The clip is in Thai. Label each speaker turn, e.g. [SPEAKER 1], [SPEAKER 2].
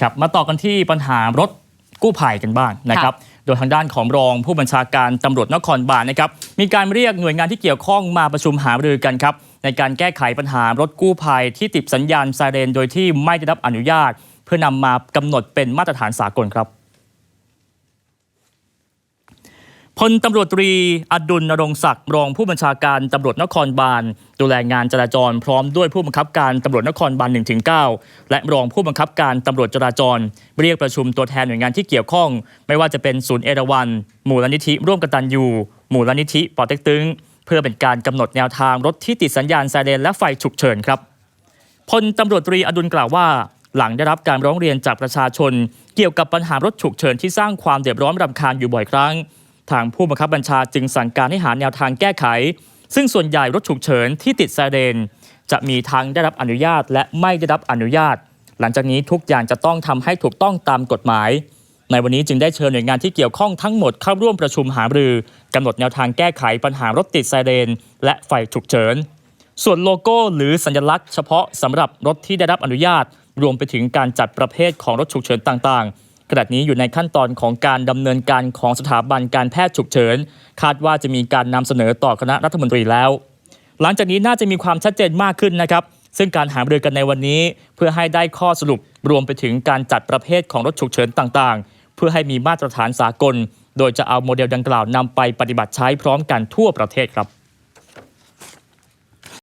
[SPEAKER 1] ครับมาต่อกันที่ปัญหารถกู้ภัยกันบ้างนะครับโดยทางด้านของรองผู้บัญชาการตำรวจนครบาลนะครับมีการเรียกหน่วยงานที่เกี่ยวข้องมาประชุมหารือกันครับในการแก้ไขปัญหารถกู้ภัยที่ติดสัญญาณไซเรนโดยที่ไม่ได้รับอนุญาตเพื่อนำมากำหนดเป็นมาตรฐานสากลครับพลตำรวจตรีอดุลนรงค์ศักดิ์รองผู้บัญชาการตำรวจนครบาลดูแลงานจราจรพร้อมด้วยผู้บังคับการตำรวจนครบาล 1-9 และรองผู้บังคับการตำรวจจราจรเรียกประชุมตัวแทนหน่วยงานที่เกี่ยวข้องไม่ว่าจะเป็นศูนย์เอราวัณมูลนิธิร่วมกตัญญูมูลนิธิปอเต็กตึงเพื่อเป็นการกำหนดแนวทางรถที่ติดสัญญาณไซเรนและไฟฉุกเฉินครับพลตำรวจตรีอดุลกล่าวว่าหลังได้รับการร้องเรียนจากประชาชนเกี่ยวกับปัญหารถฉุกเฉินที่สร้างความเดือดร้อนรำคาญอยู่บ่อยครั้งทางผู้บังคับบัญชาจึงสั่งการให้หาแนวทางแก้ไขซึ่งส่วนใหญ่รถฉุกเฉินที่ติดไซเรนจะมีทั้งได้รับอนุญาตและไม่ได้รับอนุญาตหลังจากนี้ทุกอย่างจะต้องทำให้ถูกต้องตามกฎหมายในวันนี้จึงได้เชิญหน่วยงานที่เกี่ยวข้องทั้งหมดเข้าร่วมประชุมหารือกำหนดแนวทางแก้ไขปัญหารถติดไซเรนและไฟฉุกเฉินส่วนโลโก้หรือสัญลักษณ์เฉพาะสำหรับรถที่ได้รับอนุญาตรวมไปถึงการจัดประเภทของรถฉุกเฉินต่างๆขณะนี้อยู่ในขั้นตอนของการดำเนินการของสถาบันการแพทย์ฉุกเฉินคาดว่าจะมีการนำเสนอต่อคณะรัฐมนตรีแล้วหลังจากนี้น่าจะมีความชัดเจนมากขึ้นนะครับซึ่งการหารือกันในวันนี้เพื่อให้ได้ข้อสรุปรวมไปถึงการจัดประเภทของรถฉุกเฉินต่างๆเพื่อให้มีมาตรฐานสากลโดยจะเอาโมเดลดังกล่าวนำไปปฏิบัติใช้พร้อมกันทั่วประเทศครับ